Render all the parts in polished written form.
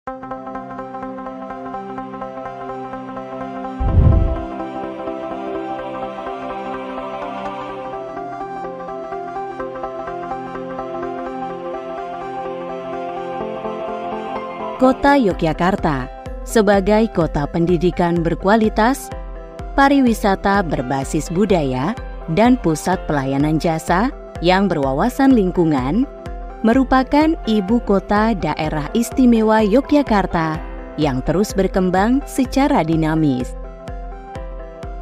Kota Yogyakarta sebagai kota pendidikan berkualitas, pariwisata berbasis budaya, dan pusat pelayanan jasa yang berwawasan lingkungan, merupakan ibu kota daerah istimewa Yogyakarta yang terus berkembang secara dinamis.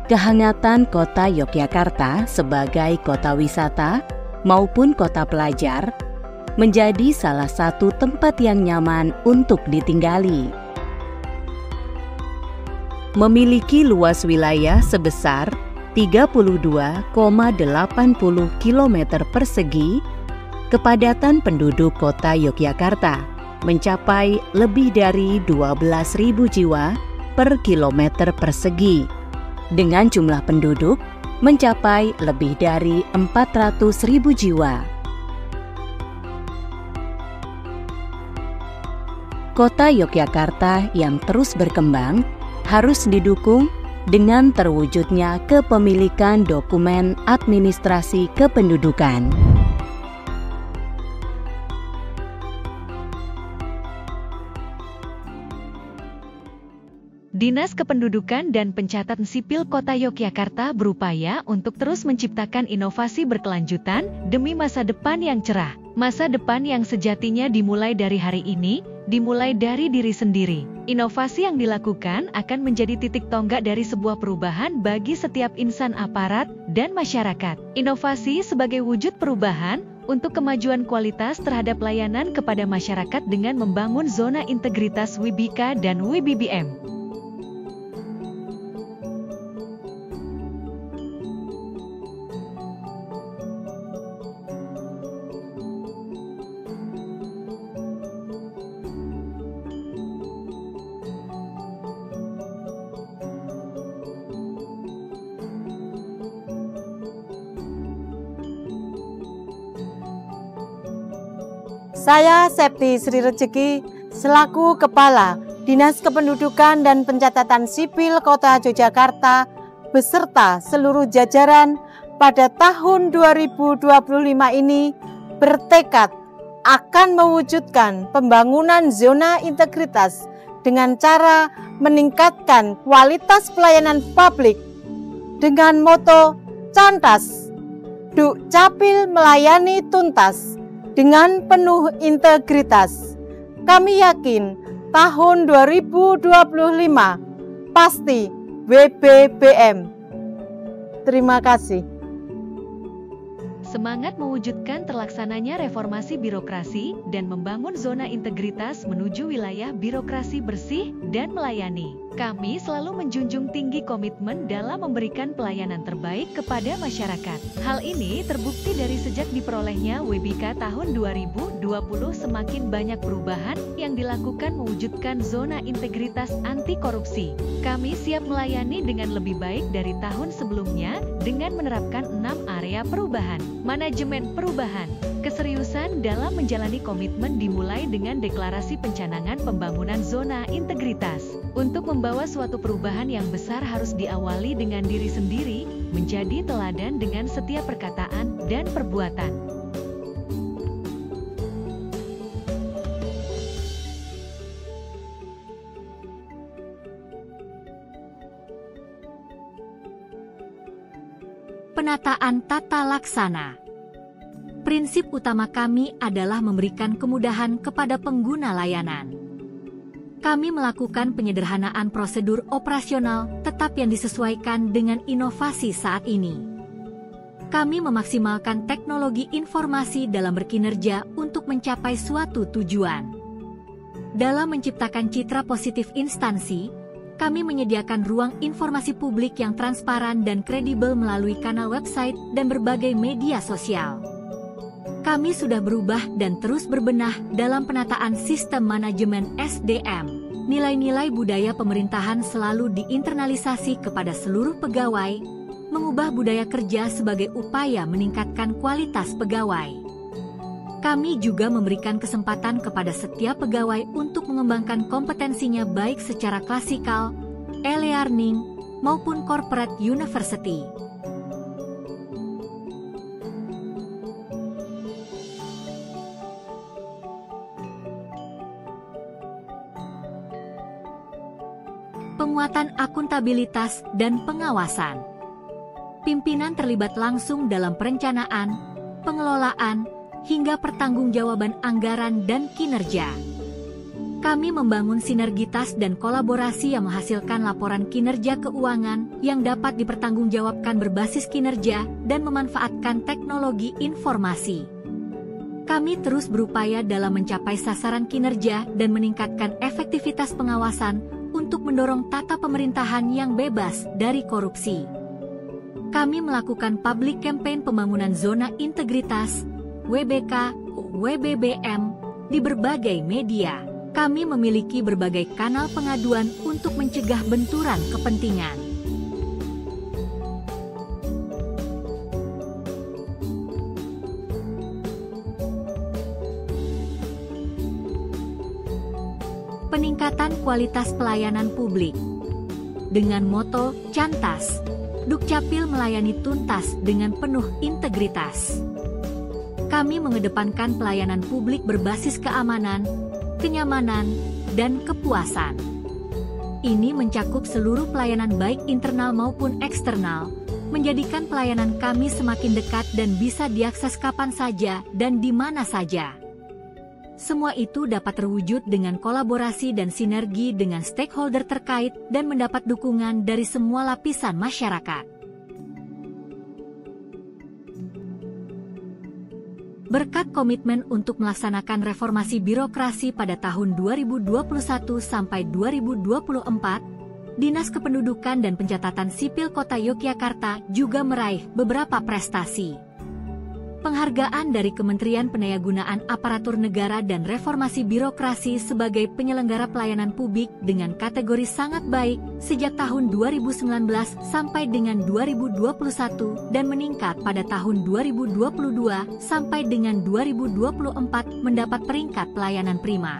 Kehangatan kota Yogyakarta sebagai kota wisata maupun kota pelajar menjadi salah satu tempat yang nyaman untuk ditinggali. Memiliki luas wilayah sebesar 32,80 km persegi, kepadatan penduduk kota Yogyakarta mencapai lebih dari 12.000 jiwa per kilometer persegi, dengan jumlah penduduk mencapai lebih dari 400.000 jiwa. Kota Yogyakarta yang terus berkembang harus didukung dengan terwujudnya kepemilikan dokumen administrasi kependudukan. Dinas Kependudukan dan Pencatatan Sipil Kota Yogyakarta berupaya untuk terus menciptakan inovasi berkelanjutan demi masa depan yang cerah. Masa depan yang sejatinya dimulai dari hari ini, dimulai dari diri sendiri. Inovasi yang dilakukan akan menjadi titik tonggak dari sebuah perubahan bagi setiap insan aparat dan masyarakat. Inovasi sebagai wujud perubahan untuk kemajuan kualitas terhadap layanan kepada masyarakat dengan membangun zona integritas WIBIKA dan WIBIBM. Saya Septi Sri Rejeki selaku Kepala Dinas Kependudukan dan Pencatatan Sipil Kota Yogyakarta beserta seluruh jajaran pada tahun 2025 ini bertekad akan mewujudkan pembangunan zona integritas dengan cara meningkatkan kualitas pelayanan publik dengan moto Cantas, Duk Capil melayani tuntas dengan penuh integritas. Kami yakin tahun 2025 pasti WIBIBM. Terima kasih. Semangat mewujudkan terlaksananya reformasi birokrasi dan membangun zona integritas menuju wilayah birokrasi bersih dan melayani. Kami selalu menjunjung tinggi komitmen dalam memberikan pelayanan terbaik kepada masyarakat. Hal ini terbukti dari sejak diperolehnya WIBIKA tahun 2020 semakin banyak perubahan yang dilakukan mewujudkan zona integritas anti korupsi. Kami siap melayani dengan lebih baik dari tahun sebelumnya dengan menerapkan 6 area perubahan. Manajemen perubahan, keseriusan dalam menjalani komitmen dimulai dengan deklarasi pencanangan pembangunan zona integritas. Untuk membawa suatu perubahan yang besar harus diawali dengan diri sendiri, menjadi teladan dengan setiap perkataan dan perbuatan. Penataan tata laksana. Prinsip utama kami adalah memberikan kemudahan kepada pengguna layanan. Kami melakukan penyederhanaan prosedur operasional tetap yang disesuaikan dengan inovasi saat ini. Kami memaksimalkan teknologi informasi dalam berkinerja untuk mencapai suatu tujuan. Dalam menciptakan citra positif instansi, kami menyediakan ruang informasi publik yang transparan dan kredibel melalui kanal website dan berbagai media sosial. Kami sudah berubah dan terus berbenah dalam penataan sistem manajemen SDM. Nilai-nilai budaya pemerintahan selalu diinternalisasi kepada seluruh pegawai, mengubah budaya kerja sebagai upaya meningkatkan kualitas pegawai. Kami juga memberikan kesempatan kepada setiap pegawai untuk mengembangkan kompetensinya baik secara klasikal, e-learning, maupun corporate university. Penguatan akuntabilitas dan pengawasan. Pimpinan terlibat langsung dalam perencanaan, pengelolaan, hingga pertanggungjawaban anggaran dan kinerja. Kami membangun sinergitas dan kolaborasi yang menghasilkan laporan kinerja keuangan yang dapat dipertanggungjawabkan berbasis kinerja dan memanfaatkan teknologi informasi. Kami terus berupaya dalam mencapai sasaran kinerja dan meningkatkan efektivitas pengawasan untuk mendorong tata pemerintahan yang bebas dari korupsi. Kami melakukan public campaign pembangunan zona integritas, WBK, WBBM, di berbagai media. Kami memiliki berbagai kanal pengaduan untuk mencegah benturan kepentingan. Peningkatan kualitas pelayanan publik. Dengan moto Cantas, Dukcapil melayani tuntas dengan penuh integritas. Kami mengedepankan pelayanan publik berbasis keamanan, kenyamanan, dan kepuasan. Ini mencakup seluruh pelayanan baik internal maupun eksternal, menjadikan pelayanan kami semakin dekat dan bisa diakses kapan saja dan di mana saja. Semua itu dapat terwujud dengan kolaborasi dan sinergi dengan stakeholder terkait dan mendapat dukungan dari semua lapisan masyarakat. Berkat komitmen untuk melaksanakan reformasi birokrasi pada tahun 2021 sampai 2024, Dinas Kependudukan dan Pencatatan Sipil Kota Yogyakarta juga meraih beberapa prestasi. Penghargaan dari Kementerian Pendayagunaan Aparatur Negara dan Reformasi Birokrasi sebagai penyelenggara pelayanan publik dengan kategori sangat baik sejak tahun 2019 sampai dengan 2021 dan meningkat pada tahun 2022 sampai dengan 2024 mendapat peringkat pelayanan prima.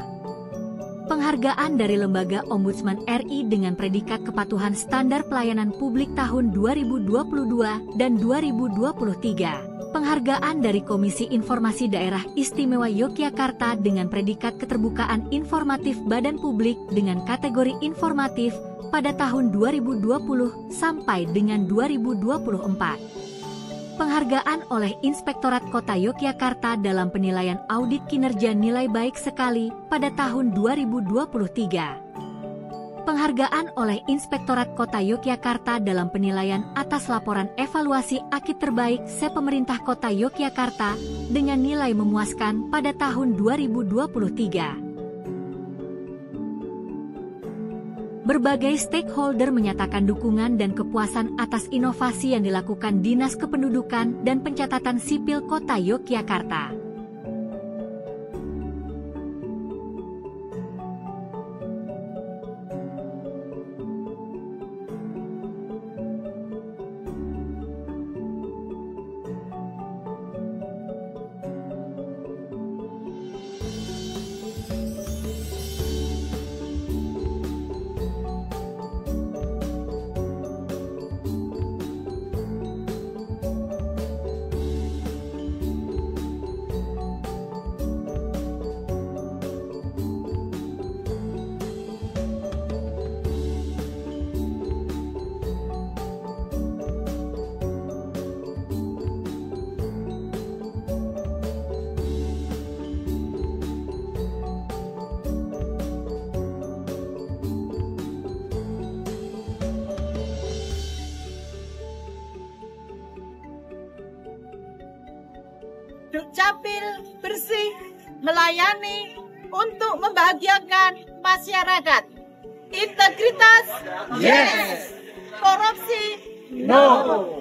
Penghargaan dari Lembaga Ombudsman RI dengan predikat kepatuhan standar pelayanan publik tahun 2022 dan 2023. Penghargaan dari Komisi Informasi Daerah Istimewa Yogyakarta dengan predikat keterbukaan informatif badan publik dengan kategori informatif pada tahun 2020 sampai dengan 2024. Penghargaan oleh Inspektorat Kota Yogyakarta dalam penilaian audit kinerja nilai baik sekali pada tahun 2023. Penghargaan oleh Inspektorat Kota Yogyakarta dalam penilaian atas laporan evaluasi akid terbaik se-pemerintah Kota Yogyakarta dengan nilai memuaskan pada tahun 2023. Berbagai stakeholder menyatakan dukungan dan kepuasan atas inovasi yang dilakukan Dinas Kependudukan dan Pencatatan Sipil Kota Yogyakarta. Dukcapil bersih, melayani untuk membahagiakan masyarakat. Integritas, yes. Korupsi, no.